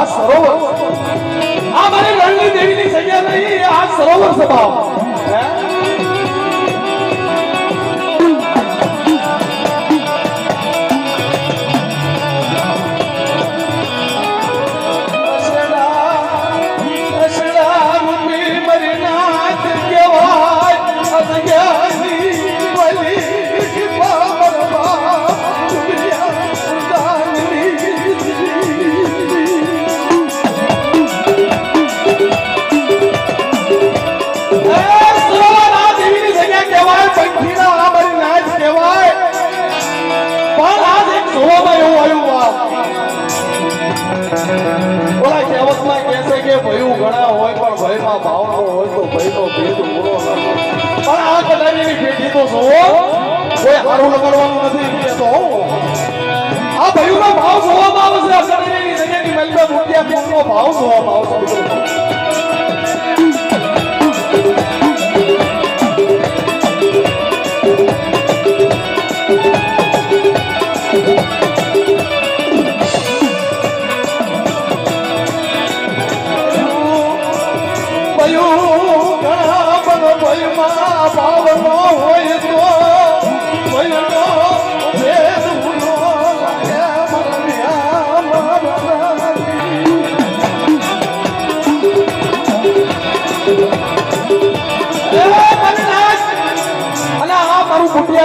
આ સરોવર આ મારી રણની દેવીની જગ્યા નહીં આ સરોવર છે બાપ ભયું ઘણા હોય પણ ભયમાં ભાવનો હોય તો ભયનો ભેદ પૂરો ન પણ આ કટારીની પેઢી તો જોવો કોઈ હારું લગાડવાનું નથી તો આ ભયુનો ભાવ જોવામાં આવે છે આ કટારીની જગ્યાની મલબા મૂક્યા પેટનો ભાવ જોવામાં આવશે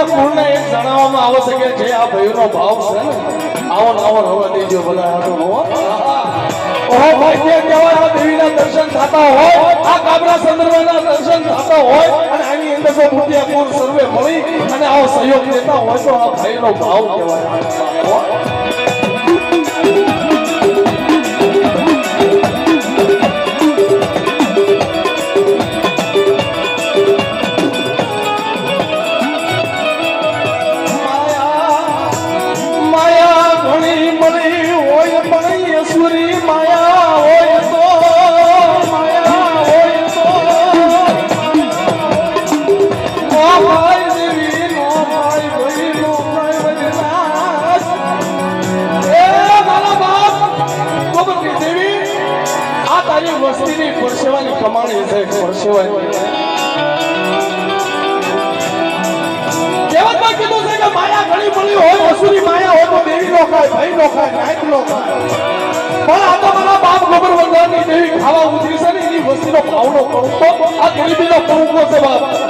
પૂર્ણ એક જણાવવામાં આવે છે કે જે આ ભયનો ભાવ છે ને આવો આવો રવા દેજો બધા હાથો ઓહો ભાગ્ય કહેવાય આ દેવીના દર્શન થતા હોય આ કાબરા ચંદ્રમાના દર્શન થતા હોય અને આની અંદર જો મૂર્તિયા પૂર સર્વે મળી અને આવો સહયોગ દેતા હોય તો આ ભયનો ભાવ કહેવાય વસ્તીની પરસેવાની કમાણી છે પરસેવાની કહેવતમાં કીધું છે કે માયા ઘણી મળી હોય વસુરી માયા હોય તો દેવી નો ખાય ભાઈ નો ખાય નાયક નો ખાય પણ આ તો મારા બાપ ગોબર વંદાની દેવી ખાવા ઉતરી છે ને એની વસ્તીનો ભાવનો કરું તો આ ગરીબીનો કરું છે બાપ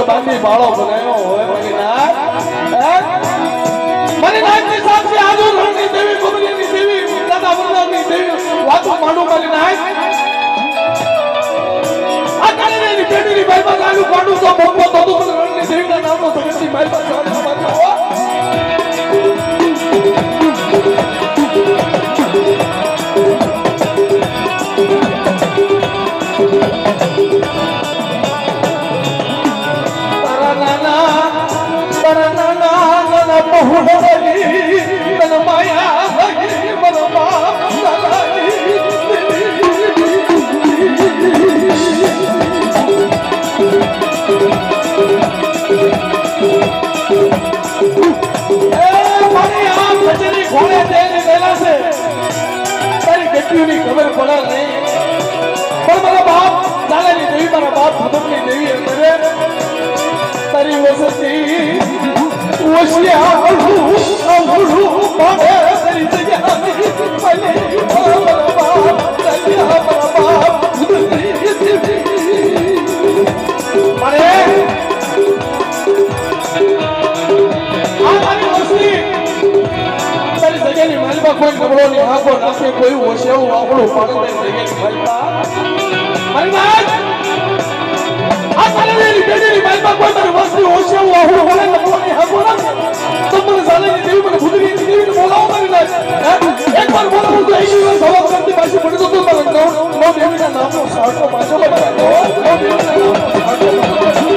બાંધી બાળો બનાવ્યો હોય મણીનાથની સાક્ષી આજુ રણની દેવી કુબરીની દેવી દાદા વરદાની દેવી વાતો માંડું મારી નાય આ કાળીની પેઢીની બાઈમાં લાગુ માંડું તો બોમ્બો તો તું રણની દેવીના નામનો ભગતની બાઈમાં ચાલતો માર્યો ખબર પડે નહીં પણ મારા બાપ ચાલેની દેવી મારા બાપ ભદમની દેવી અંદર તારી વસતી કોઈ નબળો ની હાકો નાખે કોઈ ઓછેવું આપણું પાડે જગ્યાની મારી આ કાલેની બેડીની માલમાં કોઈ મને વસ્તી હોશિયાર આહુડો બોલે તો મને હા બોલા તો મને સાલેની દેવી મને ભૂતની દેવીને બોલાવો મારી લાય એકવાર બોલાવો તો એની વાર જવાબ કરતી પાછી પડી તો મને નો દેવીના નામનો સાટો પાછો બતાવો નો દેવીના નામનો સાટો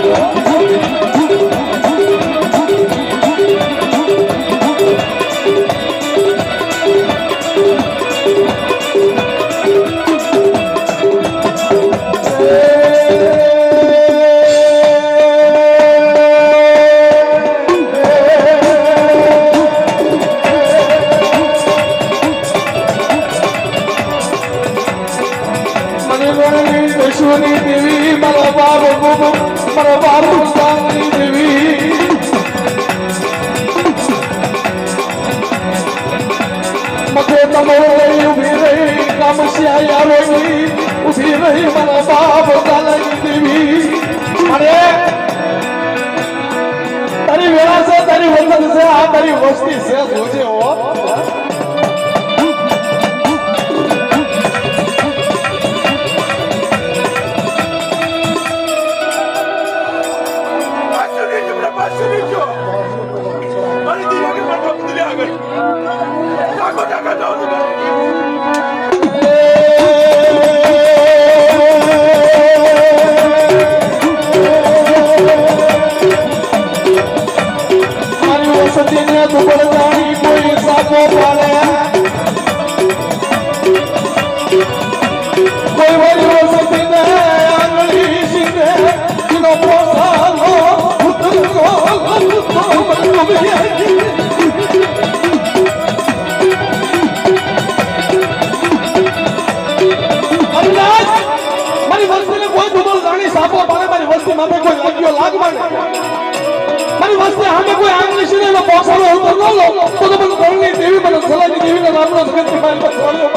દેવી મારા બાપ સાંગની દેવી મકે તમે ઉભી રહી કામસિયા યારોની ઉભી રહી મારા બાપ સાંગની દેવી અરે તારી વેળા છે તારી વતન છે આ તારી વસ્તી છે જોજે હો મારી વસ્તી સામે કોઈ આંગળી સીધો પોસાડો હોતો ન લો તો મને ધરણી દેવી મને સલાની દેવીના નામનો જગતની માલ પર ચાલ્યો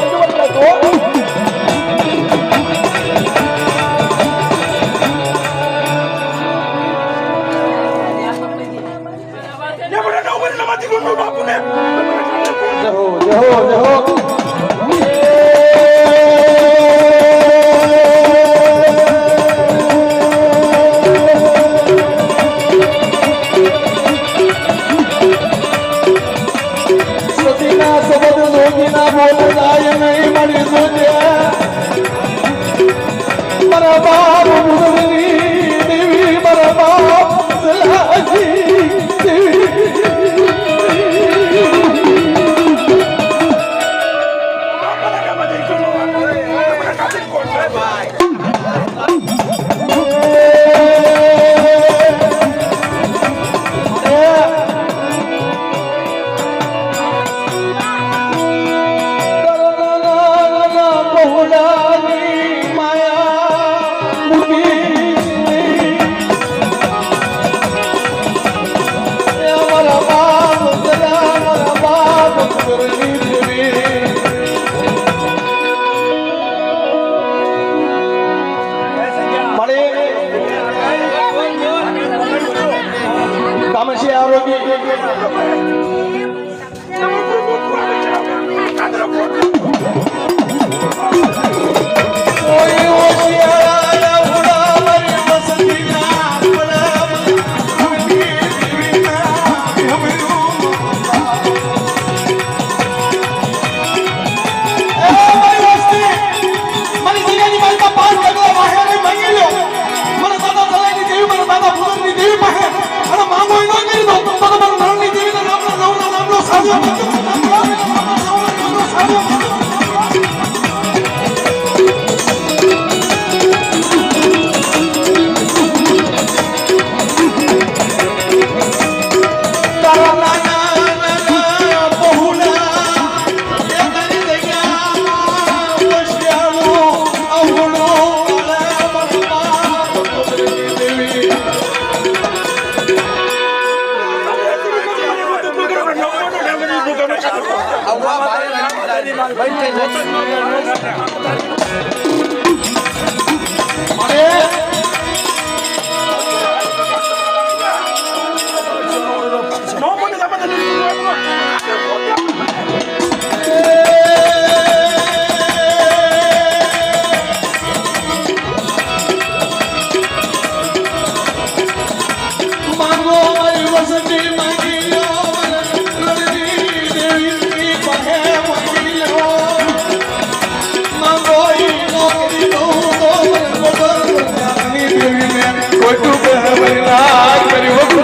મારી નાગ મારી વસ્તી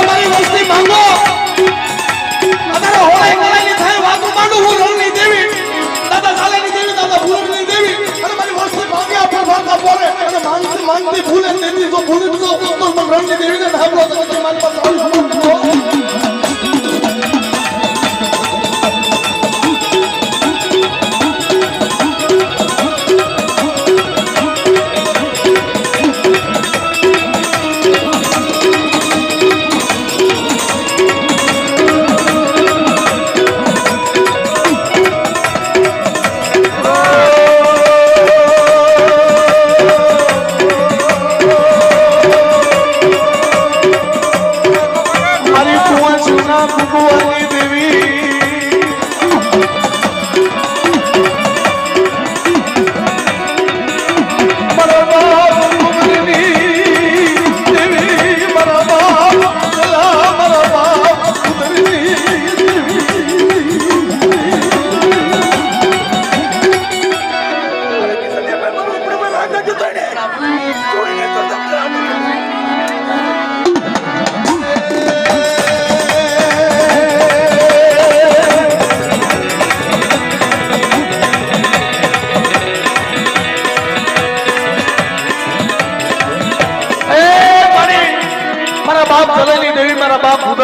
મારી વસ્તી માંગો અત્યારે હોળાઈ કલાની થાય વાતો માંડું હું રણની દેવી દાદા સાલેની દેવી દાદા ભૂલની દેવી અને મારી વસ્તી માંગે આપણે વાર્તા બોલે અને માંગતી માંગતી ભૂલે દેવી જો ભૂલી તો રણની દેવીને ધાબળો તો મારી પાસે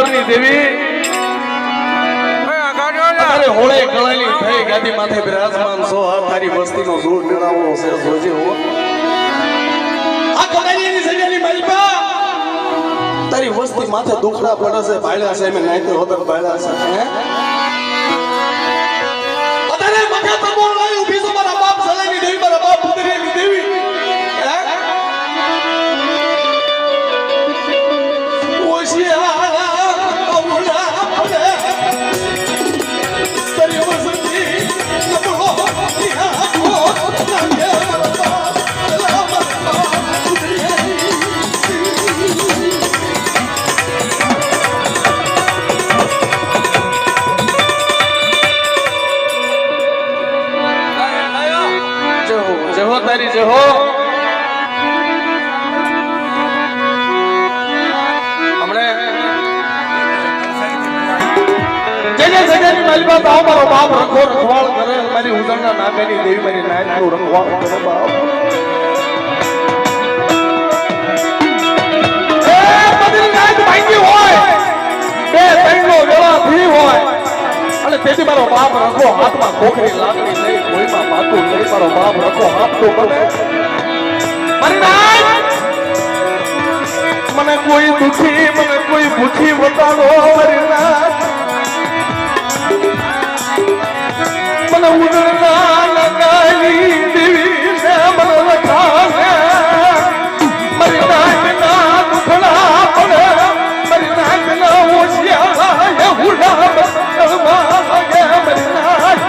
આવી દેવી અરે હોળે ગળાની થઈ ગાદી માથે બિરાજમાન છો આ તારી વસ્તીનો જોર મેળાવો છે જોજે હો આ કડાઈની સજાની માલપા તારી વસ્તી માથે દુખડા પડે છે ભાઈલા છે મે નાઈતે હોતર ભાઈલા છે હે અતારે મખા તમો લઈ ઊભી છે મારા બાપ સલાની દેવી મારા બાપ પુત્રીની દેવી હે ઓશિયા તારી જે હો હમણે જેને સજાની માલપા તો મારો બાપ રખો રખવાળ કરે મારી ઉદળના નાગની દેવી મારી નાગનું રખવાળ કરે બાપ એ બધી નાગ ભાંગી હોય બે ત્રણનો વેળા થી હોય અને તેથી મારો બાપ રખો હાથમાં ખોખરી લાકડી લઈ કોઈમાં પાતું લઈ મારો બાપ રખો હાથ તો કરે મારી નાગ મને કોઈ દુખી મને કોઈ ભૂખી બતાડો મારી નાગ મને ઉડના લગાવી દેવી ને મને રખાવે મારી નાગ ના દુખડા પડે મારી નાગ ના ઓછિયા એ હુડા બસલવા મારી નાગ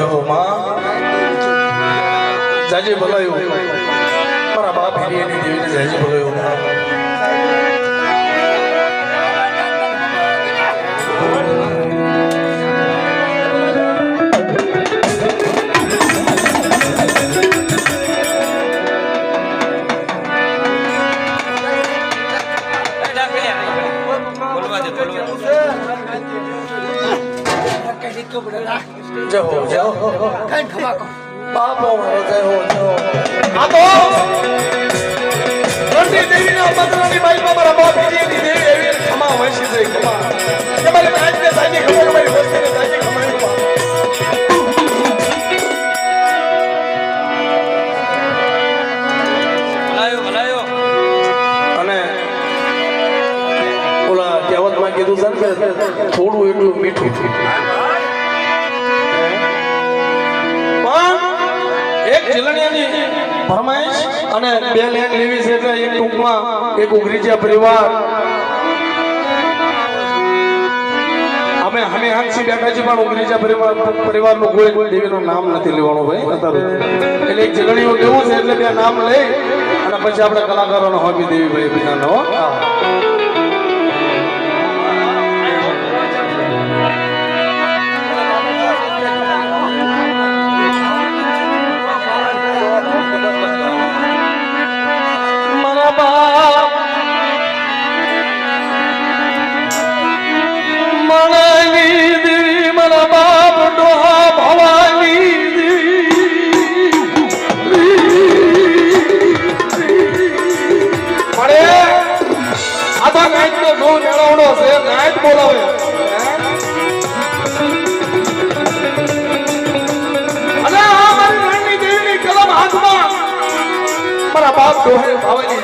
જહો માં જાજે ભલાયું મારા બાપ હિરિયાની દેવીને જાજે ભલાયું જહો જહો બાપો મારો જહો જહો આ તો રણની દેવીના પત્રની બાઈ મારા બાપ હિરિયાની દેવી એવી ખમા વૈસી છે ખમા કે મારી આજને સાજી ખબર મારી વસ્તીને સાજી ખબર ભલાયો અને ઓલા કહેવતમાં કીધું છે ને થોડું એટલું મીઠું એક જીલણિયાની ફરમાઈશ અને બે લેન લેવી છે એટલે એક ટૂંકમાં એક ઉગરીજા પરિવાર અમે હાંસી બેઠા છીએ પણ ઉગરીજા પરિવારનું કોઈ દેવીનું નામ નથી લેવાનું ભાઈ એટલે એક જીલણીઓ લેવું છે એટલે બે નામ લઈ અને પછી આપણે કલાકારોનો હોબી દેવી ભાઈ બીજાનો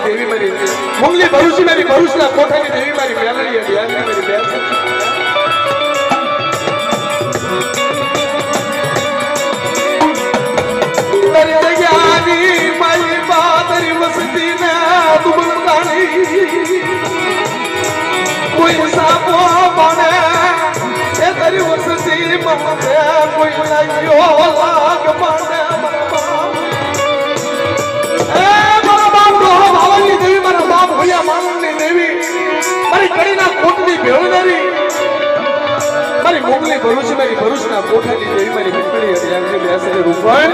દેવી મારી મુંગલી ભરૂચી મારી ભરૂચના કોઠાની દેવી મારી મેલડી હતી મારી બેન તારી જગ્યાની મારી બાતરી વસતી ના દુબળતાની કોઈ સાપો બને એ તારી વસતી મને કોઈ લાગ્યો લાગ મને મારી કડીના કોટની ભેળનારી મારી મોગલી ભરૂચ મારી ભરૂચના કોઠાની દેવી મારી મીઠડી હતી એમની બેસે રૂપણ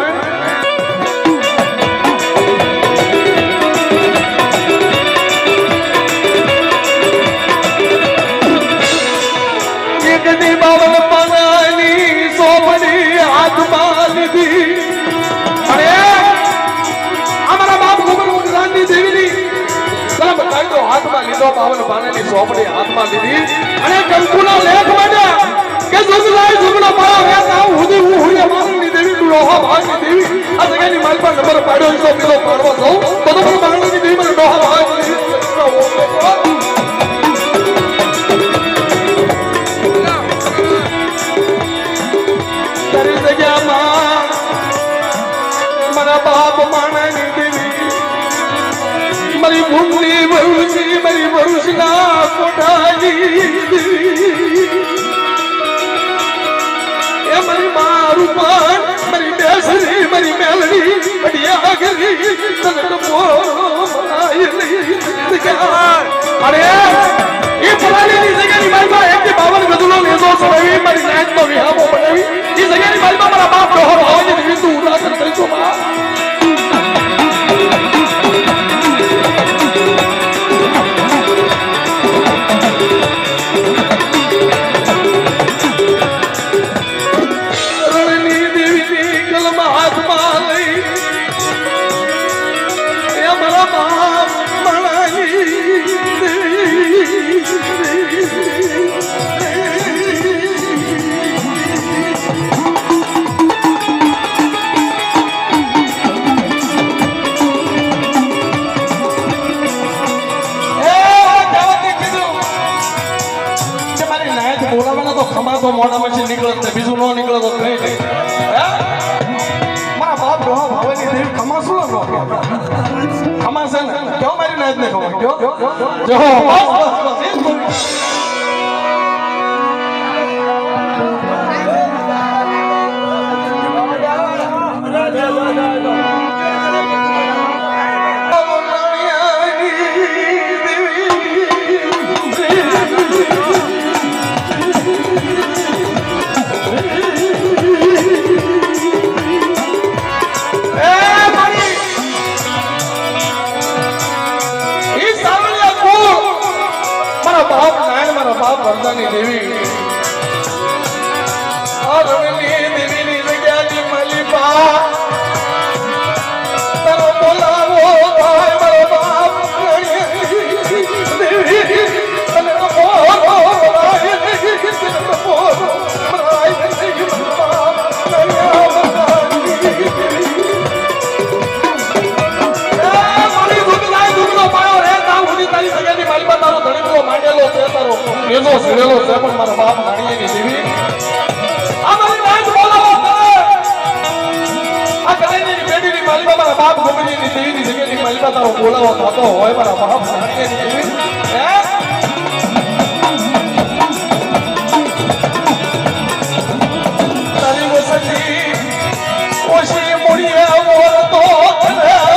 એકની બાવન પાનાની સોપડી હાથમાં લીધી અને અમારા બાપ ગોબરગુંજ રામની દેવીની કાયદો હાથમાં લીધો બાવન પાનાની સોપડી હાથમાં લીધી અને કંકુના લેખ માંડ્યા કે સુગલાય સુગલો પાળો વેતા ઉધી ઉહુએ માનની દેવી ડોહા ભાગની દેવી આ જગ્યાની માલ પર નંબર પાડ્યો તો પેલો પાડવા દઉં બધો પણ માનની દેવી મને ડોહા ભાગની દેવી તારી જગ્યામાં મારા બાપ માનની દેવી મારી ભૂમની ભરૂચી મારી ભરૂચના કોઠાની એ મારી મારું પણ મારી બેસરી મારી મેલડી બડિયા ગરી તનક મોરો અરે એ પલાલીની જગ્યાની માલમાં એકથી 52 ગજુલો લેજો સવાઈ મારી નાયતનો વિહામો બનાવી એ જગ્યાની માલમાં મારા બાપ ડોહો ભાવની દેવી તું ઉદાસન કરીશું માં તો મોઢામાંથી નીકળે ને બીજું ન નીકળે તો કઈ નહીં મારા બાપ ડોહા ભાવની દેવી ખમા શું ખમા છે ને કેવો મારી નાયત ને ખમા કેવો જો બસ નેનો સડેલો છે પણ મારા બાપ નાણીએની દેવી આ મારી વાત બોલાવો કરે આ કલેની બેટીની માલિકા મારા બાપ ગોમતીની દેવીની જગ્યાની માલિકા તારો બોલાવો થતો હોય મારા બાપ નાણીએની દેવી હે તારી વસતી ઓછી મુડિયા મોર તો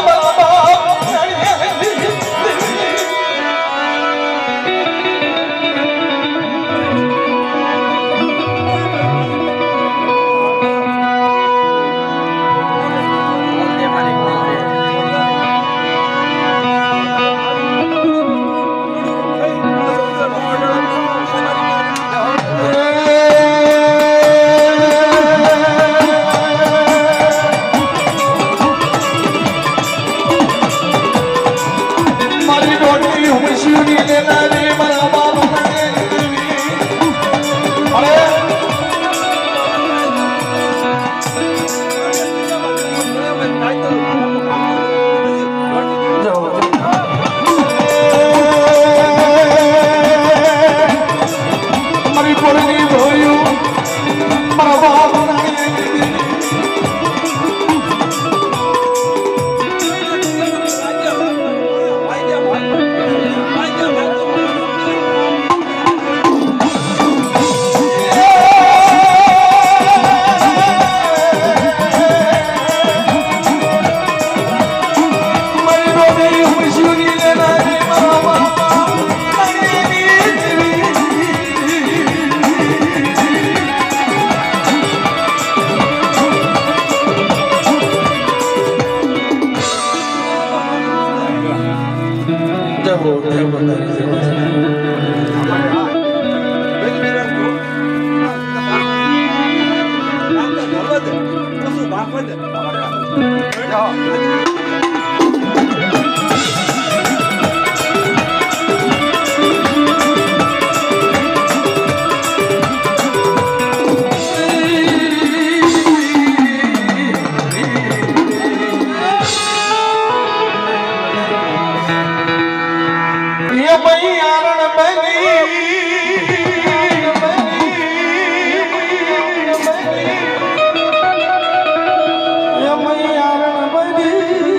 મારા બાપ નાણીએની દેવી યમૈયારણ બની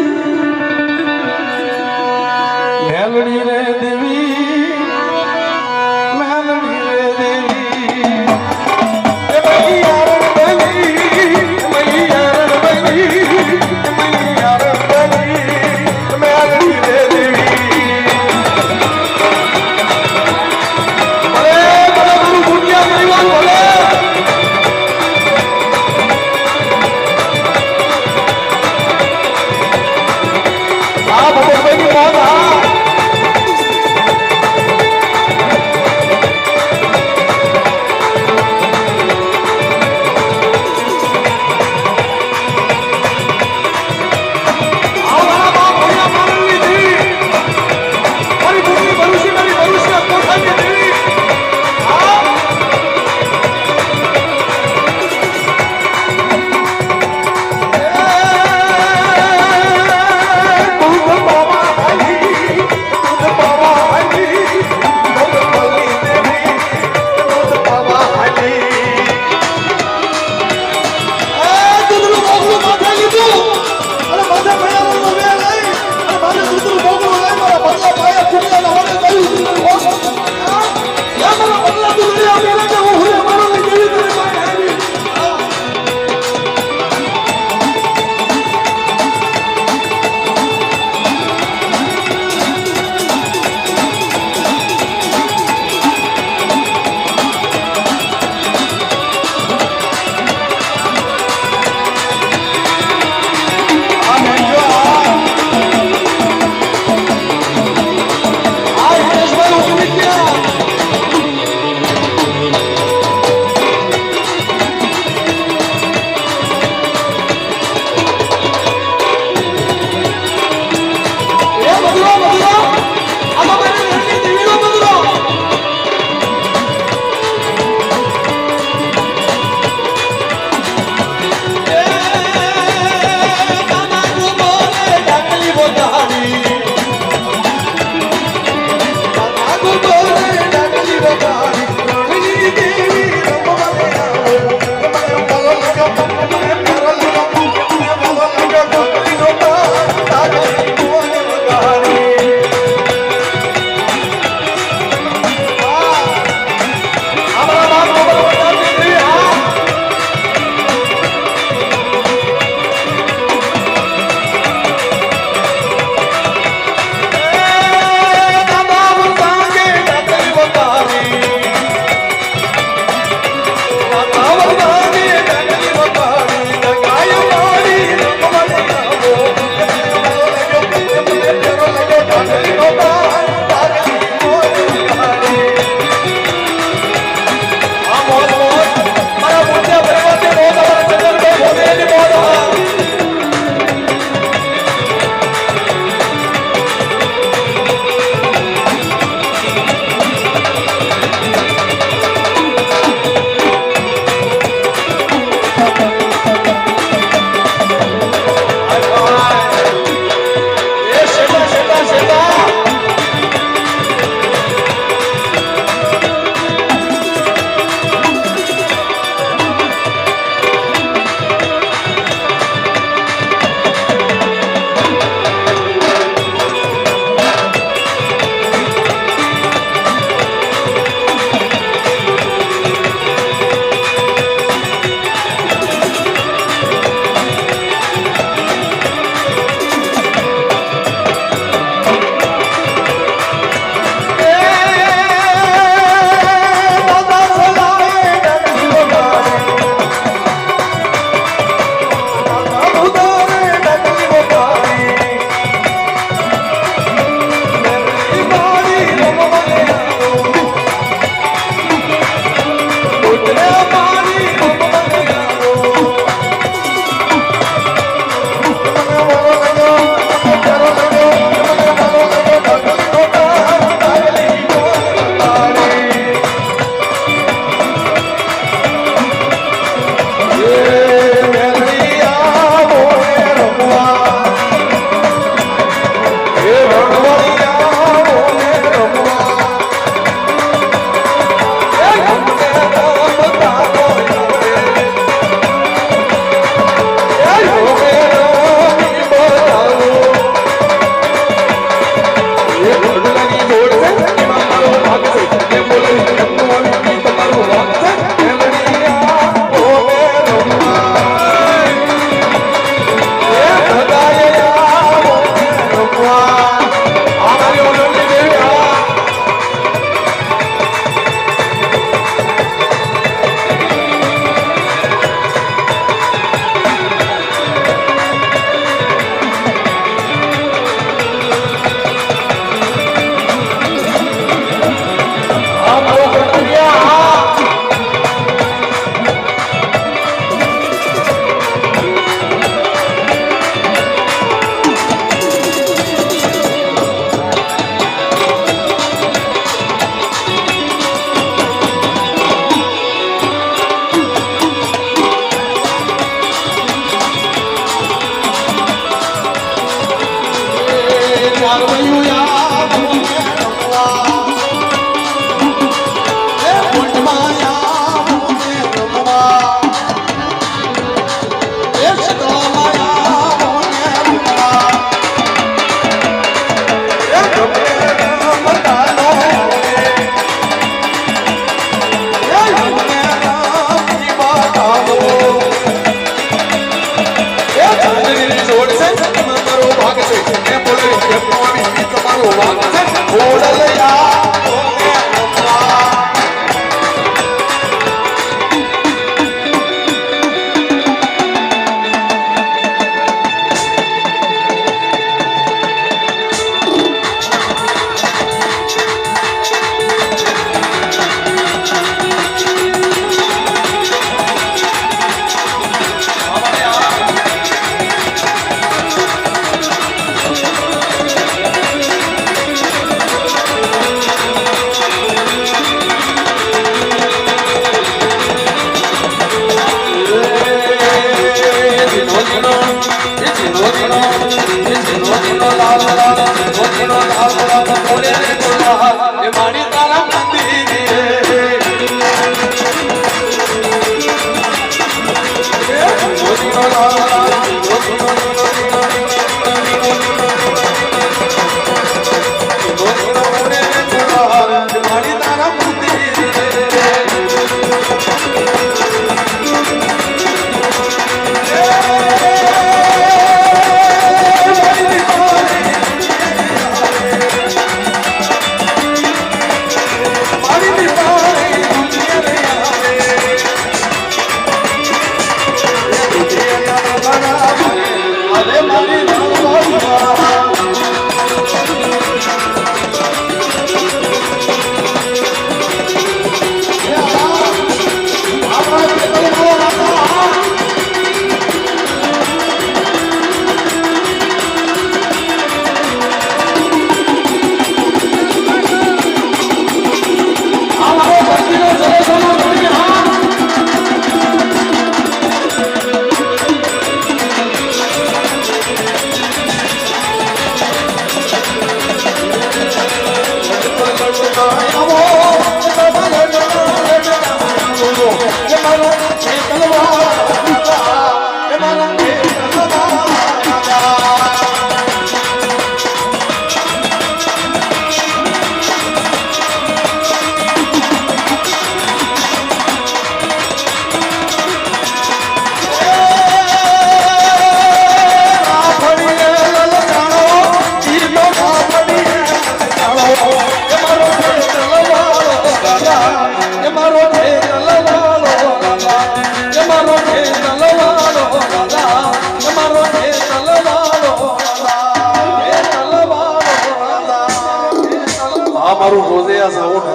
મારું રોજિયા સાઉન્ડ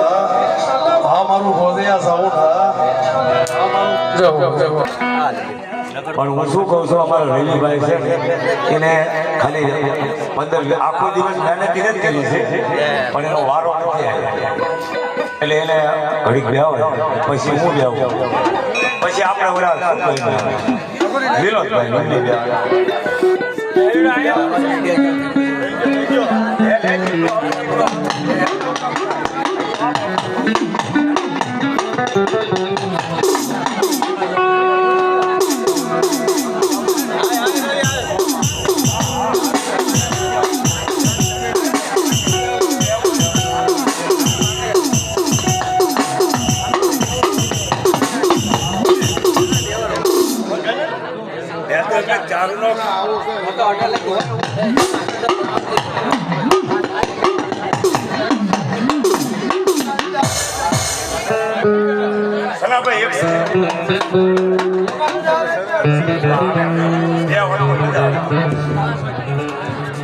હા મારું રોજિયા સાઉન્ડ પણ હું શું કહું છું અમારા રેલીભાઈ છે એને ખાલી 15 આખો દિવસ મહેનત જ કરી છે પણ એનો વારો નથી આવ્યો એટલે એને ઘડીક બેહો પછી હું બેહું પછી આપણે ઓલા વિનોદભાઈ મંડી બેહો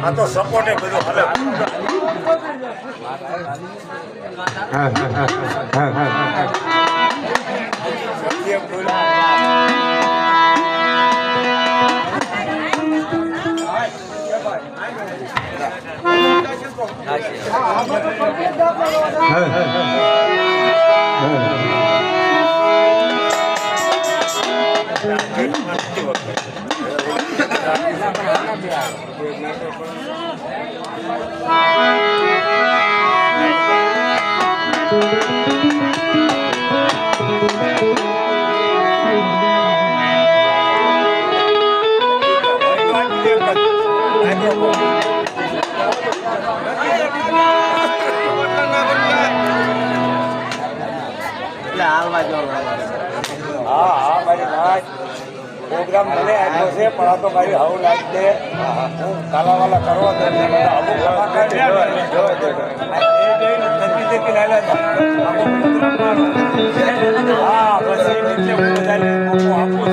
આ તો સપોર્ટ બધું હલે હા હા મારી નાચ પ્રોગ્રામ ભલે આવ્યો છે પણ આ તો મારી હાઉ લાગ દે હું કાલાવાલા કરવા દે અમુક કલાકાર હા બસ એ રીતે હું બધાને મોકો આપું